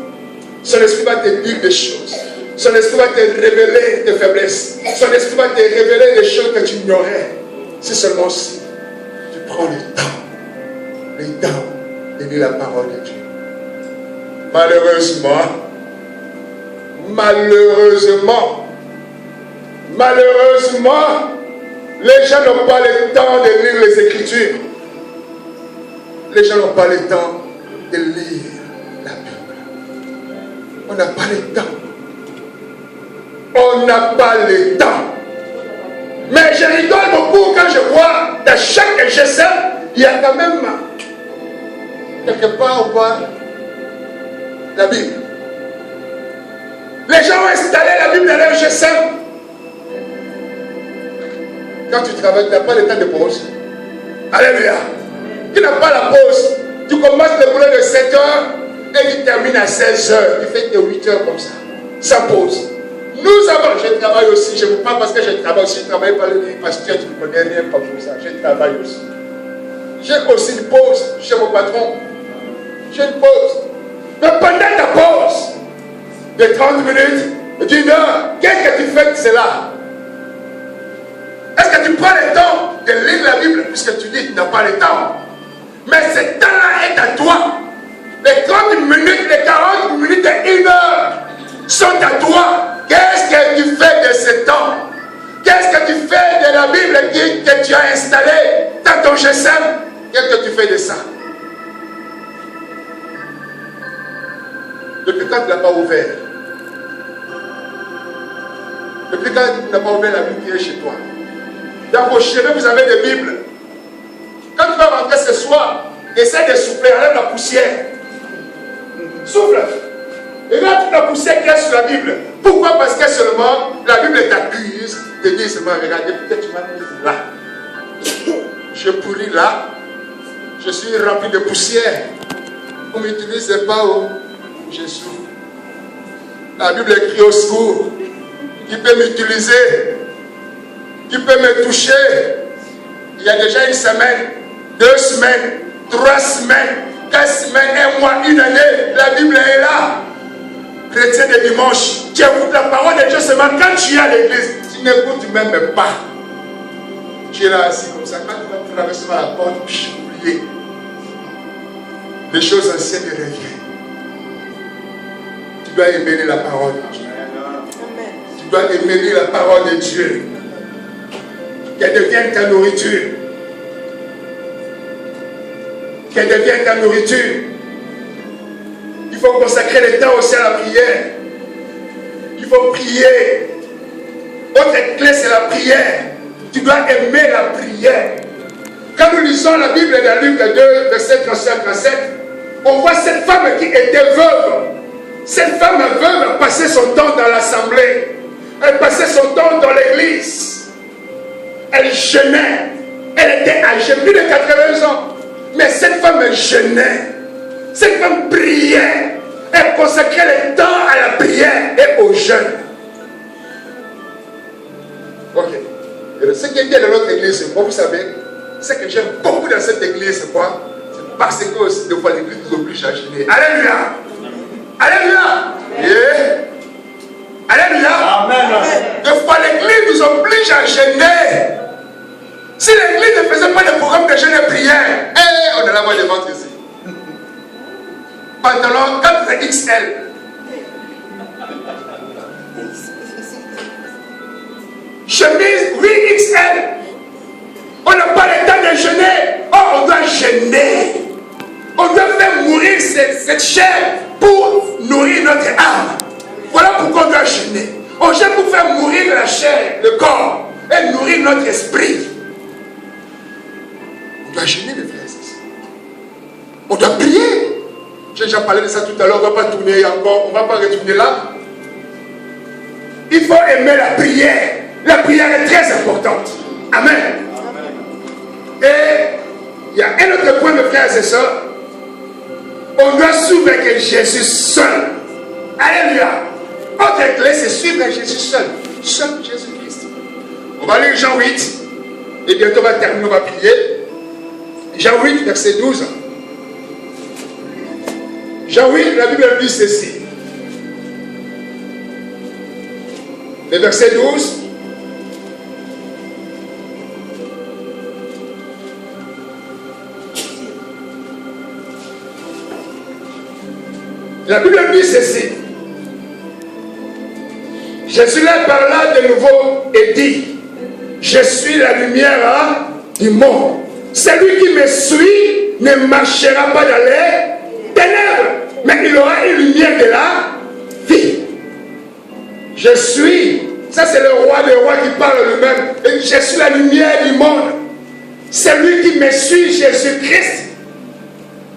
Son esprit va te dire des choses. Son esprit va te révéler tes faiblesses. Son esprit va te révéler des choses que tu ignorais. C'est seulement si tu prends le temps de lire la parole de Dieu. Malheureusement, les gens n'ont pas le temps de lire les Écritures. Les gens n'ont pas le temps de lire la Bible. On n'a pas le temps. On n'a pas le temps. Mais je rigole beaucoup quand je vois dans chaque GSM, il y a quand même quelque part on voit la Bible. Les gens ont installé la Bible dans leur GSM. Quand tu travailles, tu n'as pas le temps de pause. Alléluia. Tu n'as pas la pause. Tu commences le boulot de 7 h et tu termines à 16 h. Tu fais tes 8 h comme ça, sans pause. Nous avons, je travaille aussi, je vous parle parce que je travaille aussi, je travaille par le pasteur, tu ne connais rien comme ça, je travaille aussi. J'ai aussi une pause chez mon patron. J'ai une pause. Mais pendant ta pause de 30 minutes, d'une heure, qu'est-ce que tu fais de cela? Est-ce que tu prends le temps de lire la Bible puisque tu dis que tu n'as pas le temps? Mais quant à toi, qu'est-ce que tu fais de ce temps? Qu'est-ce que tu fais de la Bible que tu as installée dans ton GSM? Qu'est-ce que tu fais de ça? Depuis quand tu ne l'as pas ouvert? Depuis quand tu n'as pas ouvert la Bible qui est chez toi? Dans vos cheveux, vous avez des Bibles. Quand tu vas rentrer ce soir, essaie de souffler, enlève la poussière. Souffle. Et là, toute la poussière qu'il y a sur la Bible. Pourquoi? Parce que seulement la Bible t'accuse, te dit seulement, regardez, peut-être tu m'as mis là. Je pourris là. Je suis rempli de poussière. On ne m'utilise pas, oh. Je souffre. La Bible écrit au secours. Qui peut m'utiliser? Qui peut me toucher? Il y a déjà une semaine, 2 semaines, 3 semaines, 4 semaines, 1 mois, 1 année, la Bible est là. Chrétien de dimanche, tu écoutes la parole de Dieu seulement quand tu es à l'église. Tu n'écoutes même pas. Tu es là assis comme ça. Quand tu vas traverser la porte, oublier. Les choses anciennes reviennent. Tu dois aimer la parole de Dieu. Tu dois aimer la parole de Dieu. Qu'elle devienne ta nourriture. Qu'elle devienne ta nourriture. Il faut consacrer le temps aussi à la prière. Il faut prier. Autre clé, c'est la prière. Tu dois aimer la prière. Quand nous lisons la Bible dans Luc 2, verset 37, on voit cette femme qui était veuve. Cette femme veuve passait son temps dans l'assemblée. Elle passait son temps dans l'église. Elle jeûnait. Elle était âgée plus de 80 ans. Mais cette femme jeûnait. Cette femme priait. Elle consacrait le temps à la prière et au jeûne. Ok. Et ce qui est bien dans notre église, c'est quoi, vous savez? Ce que j'aime beaucoup dans cette église, c'est quoi? C'est parce que aussi, des fois, l'église nous oblige à jeûner. Alléluia! Alléluia! Yeah. Alléluia! Amen. Des fois, l'église nous oblige à jeûner. Si l'église ne faisait pas de programme de jeûne et prière, on allait avoir des ventes ici. Pantalon 4XL. Chemise 8XL. On n'a pas le temps de jeûner. Oh, on doit jeûner. On doit faire mourir cette chair pour nourrir notre âme. Voilà pourquoi on doit jeûner. On jeûne pour faire mourir la chair, le corps, et nourrir notre esprit. On doit jeûner, mes frères et sœurs. On doit prier. J'ai déjà parlé de ça tout à l'heure, on ne va pas tourner encore, on ne va pas retourner là. Il faut aimer la prière. La prière est très importante. Amen. Et il y a un autre point, mes frères et sœurs. On doit suivre que Jésus seul. Alléluia. Autre clé, c'est suivre Jésus seul. Seul Jésus-Christ. On va lire Jean 8. Et bientôt on va terminer, on va prier. Jean 8, verset 12. Jean 8, la Bible dit ceci. Le verset 12. La Bible dit ceci. Jésus leur parla de nouveau et dit, je suis la lumière du monde. Celui qui me suit ne marchera pas dans les ténèbres, mais il aura une lumière de la vie. Je suis, ça c'est le roi des rois qui parle lui-même, et je suis la lumière du monde. Celui qui me suit, Jésus-Christ,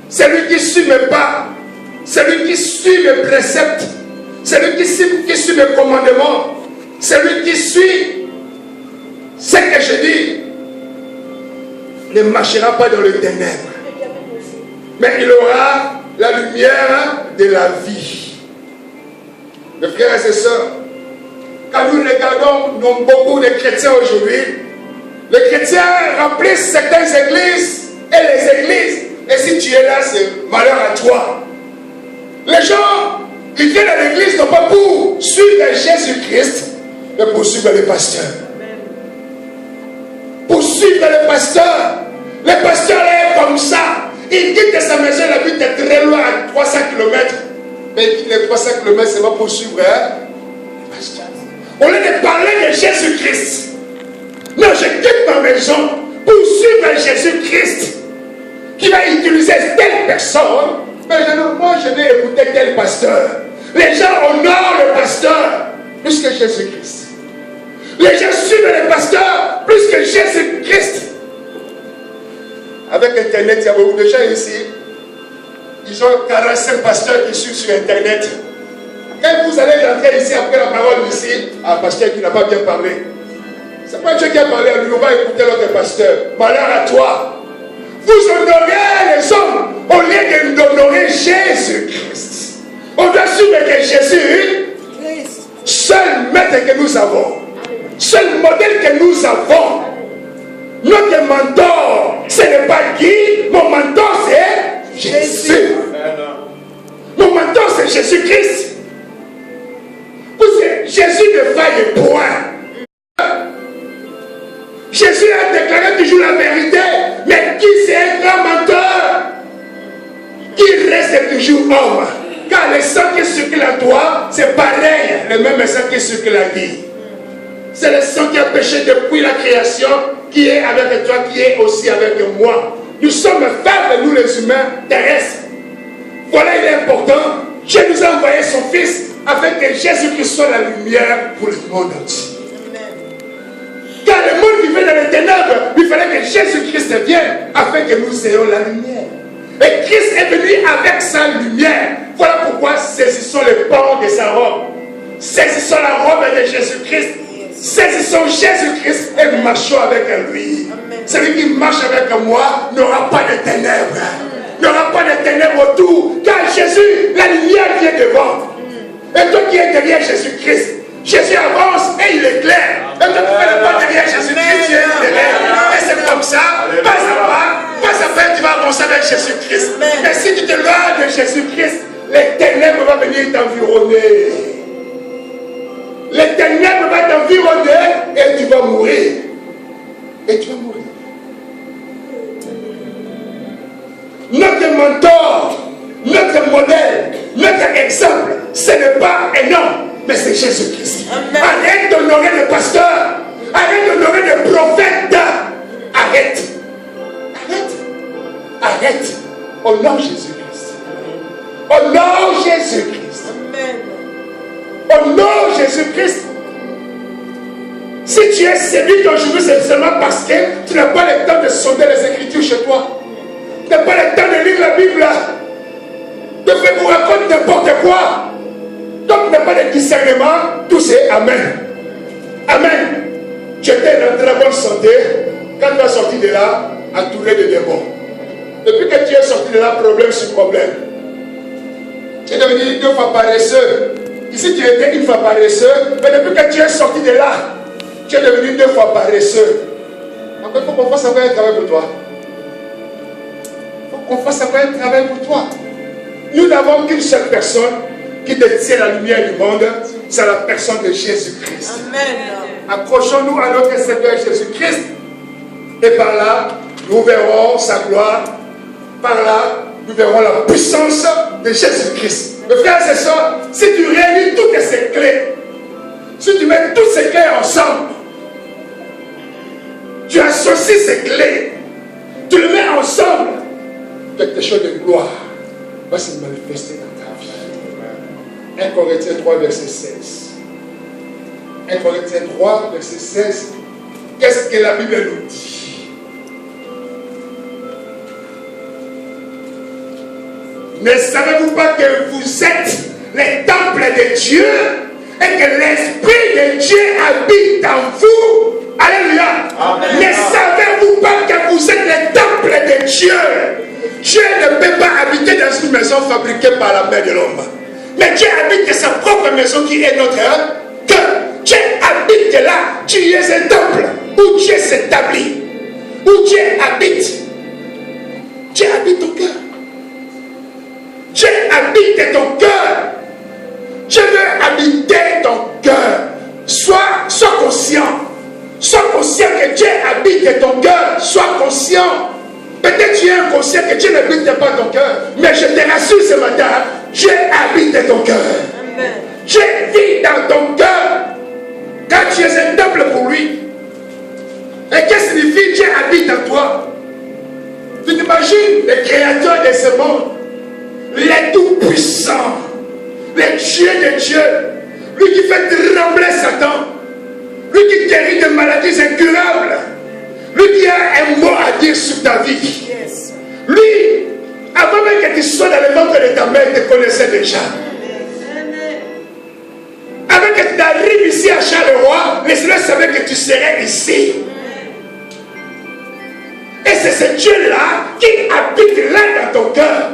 celui qui suit mes pas, celui qui suit mes préceptes, celui qui suit mes commandements, celui qui suit ce que je dis, ne marchera pas dans les ténèbres, mais il aura la lumière de la vie. Mes frères et sœurs, quand nous regardons beaucoup de chrétiens aujourd'hui, les chrétiens remplissent certaines églises et les églises, et si tu es là, c'est malheur à toi. Les gens qui viennent à l'église non pas pour suivre Jésus-Christ, mais pour suivre les pasteurs. Pour suivre les pasteurs. Les pasteurs est comme ça. Il quitte sa maison, il habite très loin, à 300 km. Mais il quitte les 300 km, c'est pas pour suivre Au lieu de parler de Jésus-Christ. Non, je quitte ma maison pour suivre Jésus-Christ qui va utiliser telle personne. Mais moi, je vais écouter tel pasteur. Les gens honorent le pasteur plus que Jésus-Christ. Les gens suivent le pasteur plus que Jésus-Christ. Avec Internet, il y a beaucoup de gens ici. Ils ont 45 pasteurs qui suivent sur Internet. Quand vous allez rentrer ici après la parole ici, un pasteur qui n'a pas bien parlé. C'est pas Dieu qui a parlé à lui, on va écouter l'autre pasteur. Malheur à toi. Vous honorez les hommes au lieu d'honorer Jésus-Christ. On doit suivre que Jésus, seul maître que nous avons, seul modèle que nous avons. Notre mentor, ce n'est pas Guy, mon mentor c'est Jésus. Mon mentor c'est Jésus-Christ. Jésus ne faille point. Jésus a déclaré toujours la vérité, mais qui c'est un grand menteur? Qui reste toujours homme. Car le sang qui circule à toi, c'est pareil, le même sang qui circule à Guy. C'est le sang qui a péché depuis la création, qui est avec toi, qui est aussi avec moi. Nous sommes faibles, nous les humains terrestres. Voilà, il est important. Dieu nous a envoyé son Fils afin que Jésus-Christ soit la lumière pour le monde entier. Car le monde vivait dans les ténèbres, il fallait que Jésus-Christ vienne afin que nous ayons la lumière. Et Christ est venu avec sa lumière. Voilà pourquoi saisissons le pan de sa robe. Saisissons la robe de Jésus-Christ. Saisissons Jésus-Christ et marchons avec lui. Celui qui marche avec moi n'aura pas de ténèbres. N'aura pas de ténèbres autour. Car Jésus, la lumière vient devant. Et toi qui es derrière Jésus-Christ, Jésus avance et il éclaire. Et toi qui ne fais pas derrière Jésus-Christ, tu es derrière. Et c'est comme ça, pas à pas, tu vas avancer avec Jésus-Christ. Mais si tu te loin de Jésus-Christ, les ténèbres vont venir t'environner. Les ténèbres vont t'environner et tu vas mourir. Et tu vas mourir. Notre mentor, notre modèle, notre exemple, ce n'est pas un homme, mais c'est Jésus-Christ. Arrête d'honorer le pasteur. Arrête d'honorer le prophète. Arrête. Arrête. Arrête. Honore Jésus-Christ. Honore Jésus-Christ. Honore Jésus-Christ. Si tu es séduit aujourd'hui, c'est seulement parce que tu n'as pas le temps de sonder les Écritures chez toi. Tu n'as pas le temps de lire la Bible. Tu fais vous raconter n'importe quoi. Donc tu n'as pas de discernement. Tout c'est Amen. Amen. Tu étais dans très bonne santé. Quand tu as sorti de là, entouré de démons. Depuis que tu es sorti de là, problème sur problème. Tu es devenu 2 fois paresseux. Ici tu étais 1 fois paresseux. Mais depuis que tu es sorti de là, tu es devenu 2 fois paresseux. Donc il faut qu'on fasse encore un travail pour toi. Il faut qu'on fasse encore un travail pour toi. Nous n'avons qu'une seule personne qui détient la lumière du monde, c'est la personne de Jésus-Christ. Amen. Accrochons-nous à notre Seigneur Jésus-Christ et par là, nous verrons sa gloire. Par là, nous verrons la puissance de Jésus-Christ. Mes frères et sœurs, si tu réunis toutes ces clés, si tu mets toutes ces clés ensemble, tu associes ces clés, tu les mets ensemble, quelque chose de gloire va se manifester dans ta vie. 1 Corinthiens 3, verset 16. 1 Corinthiens 3, verset 16. Qu'est-ce que la Bible nous dit? Ne savez-vous pas que vous êtes les temples de Dieu et que l'Esprit de Dieu habite en vous? Alléluia. Amen. Ne savez-vous pas que vous êtes les temples de Dieu? Dieu ne peut pas habiter dans une maison fabriquée par la main de l'homme. Mais Dieu habite dans sa propre maison qui est notre cœur. Dieu habite là. Tu es un temple où Dieu s'établit. Où Dieu habite. Dieu habite ton cœur. Dieu habite ton cœur. Dieu veut habiter ton cœur. Sois conscient. Sois conscient que Dieu habite ton cœur. Sois conscient. Peut-être tu es inconscient que Dieu n'habite pas ton cœur. Mais je te rassure ce matin, Dieu habite ton cœur. Dieu vit dans ton cœur. Car tu es un temple pour lui. Et qu'est-ce que signifie Dieu habite en toi? Tu t'imagines le créateur de ce monde, les tout-puissants, le Dieu de Dieu, lui qui fait trembler Satan, lui qui guérit des maladies incurables, lui qui a un mot à dire sur ta vie. Lui, avant même que tu sois dans le ventre de ta mère, te connaissait déjà. Avant que tu arrives ici à Charleroi, le Seigneur savait que tu serais ici. Et c'est ce Dieu-là qui habite là dans ton cœur.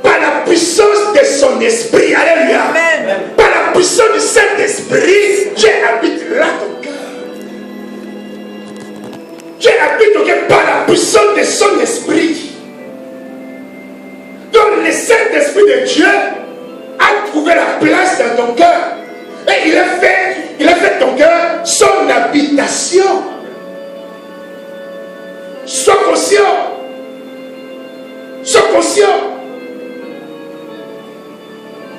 Par la puissance de son esprit. Alléluia. Amen. Par la puissance du Saint-Esprit, Dieu habite là dans ton cœur. Dieu habite ton cœur par la puissance de son esprit. Donc le Saint-Esprit de Dieu a trouvé la place dans ton cœur. Et il a fait ton cœur son habitation. Sois conscient. Sois conscient.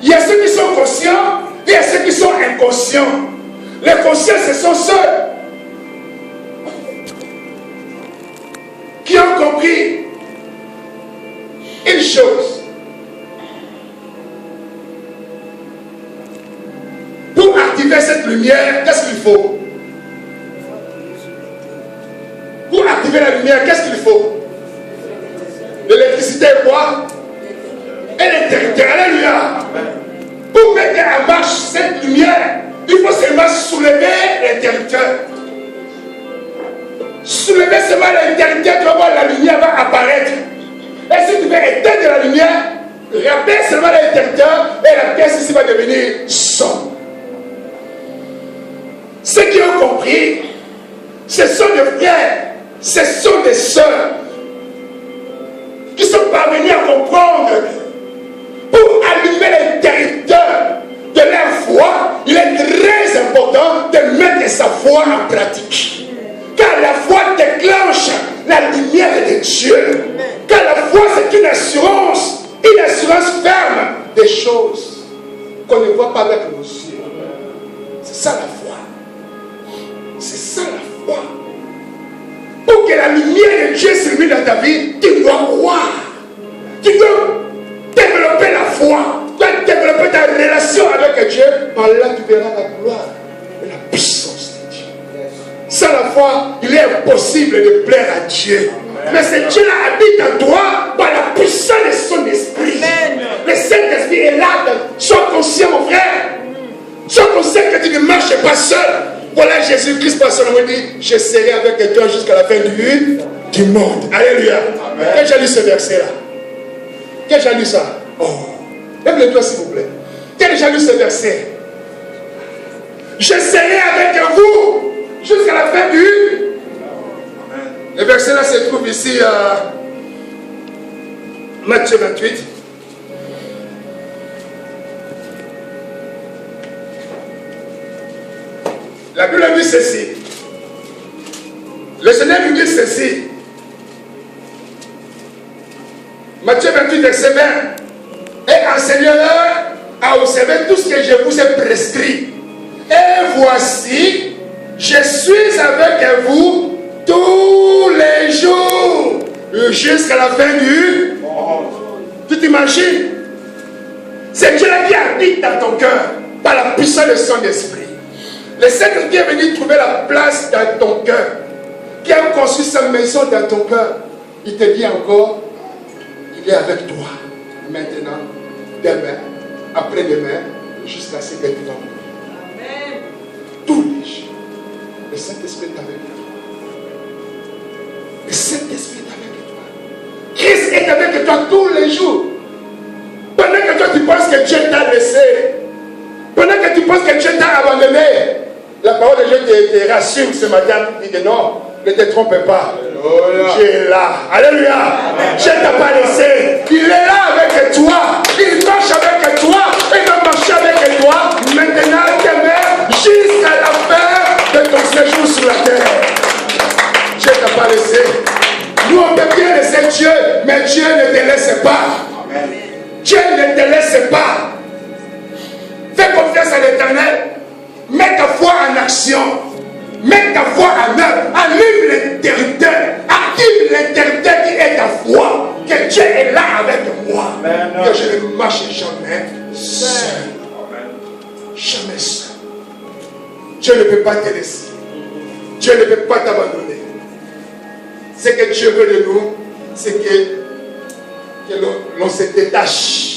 Il y a ceux qui sont conscients et il y a ceux qui sont inconscients. Les conscients, ce sont ceux qui ont compris une chose. Pour activer cette lumière, qu'est-ce qu'il faut? Pour activer la lumière, qu'est-ce qu'il faut? De l'électricité et quoi? Et l'interrupteur. Alléluia. Pour mettre en marche cette lumière, il faut seulement soulever l'interrupteur. Soulever seulement l'interrupteur, tu vas voir la lumière va apparaître. Et si tu veux éteindre la lumière, rappelle seulement l'interrupteur et la pièce ici va devenir sombre. Ceux qui ont compris, ce sont des frères, ce sont des sœurs qui sont parvenus à comprendre. Pour allumer l'interrupteur de leur foi, il est très important de mettre sa foi en pratique. Car la foi déclenche la lumière de Dieu. Car la foi, c'est une assurance ferme des choses qu'on ne voit pas avec nos yeux. C'est ça la foi. C'est ça la foi. Pour que la lumière de Dieu s'illumine dans ta vie, tu dois croire. Tu dois développer la foi. Tu dois développer ta relation avec Dieu. Par là, tu verras la gloire et la puissance de Dieu. Sans la foi, il est impossible de plaire à Dieu. Mais ce Dieu-là habite en toi par la puissance de son esprit. Le Saint-Esprit est là. Sois conscient, mon frère. Sois conscient que tu ne marches pas seul. Voilà Jésus-Christ par son nom dit, je serai avec toi jusqu'à la fin du monde. Alléluia. Quand j'ai lu ce verset-là, quand j'ai lu ça, oh, lève-le-toi s'il vous plaît. Quand j'ai lu ce verset, je serai avec vous jusqu'à la fin du. Le verset-là se trouve ici à Matthieu 28. La Bible dit ceci. Le Seigneur nous dit ceci. Matthieu 28, verset 20. Et enseignez-leur à observer tout ce que je vous ai prescrit. Et voici, je suis avec vous tous les jours jusqu'à la fin du monde. Tu t'imagines? C'est Dieu-là qui habite dans ton cœur par la puissance de son esprit. Le Seigneur qui est venu trouver la place dans ton cœur, qui a construit sa maison dans ton cœur, il te dit encore, il est avec toi, maintenant, demain, après-demain, jusqu'à ce que tu vas mourir. Amen. Tous les jours, le Saint-Esprit est avec toi. Le Saint-Esprit est avec toi. Christ est avec toi tous les jours. Pendant que toi tu penses que Dieu t'a laissé, pendant que tu penses que Dieu t'a abandonné, la parole de Dieu te rassure ce matin, il dit non, ne te trompe pas. Alléluia. Dieu est là. Alléluia. Amen. Dieu ne t'a pas laissé. Il est là avec toi. Il marche avec toi. Il va marcher avec toi maintenant, demain, jusqu'à la fin de ton séjour sur la terre. Dieu ne t'a pas laissé. Nous, on peut bien laisser Dieu, mais Dieu ne te laisse pas. Amen. Dieu ne te laisse pas. Fais confiance à l'Éternel. Mets ta ta foi en action. Mets ta foi en œuvre. Allume l'interrupteur. Active l'interrupteur qui est ta foi. Que Dieu est là avec moi. Que je ne marche jamais seul. Jamais seul. Dieu ne peut pas te laisser. Dieu ne peut pas t'abandonner. Ce que Dieu veut de nous, c'est que l'on se détache.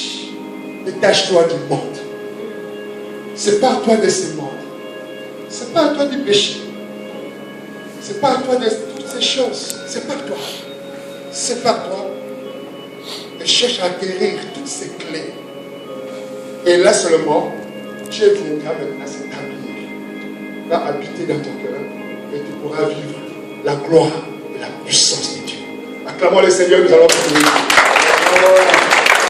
Détache-toi du monde. C'est pas à toi de ce monde. C'est pas à toi du péché. C'est pas à toi de toutes ces choses. C'est pas à toi. C'est pas à toi. Et cherche à acquérir toutes ces clés. Et là seulement, Dieu viendra maintenant s'établir. Va habiter dans ton cœur. Et tu pourras vivre la gloire et la puissance de Dieu. Acclamons le Seigneur, nous allons prier.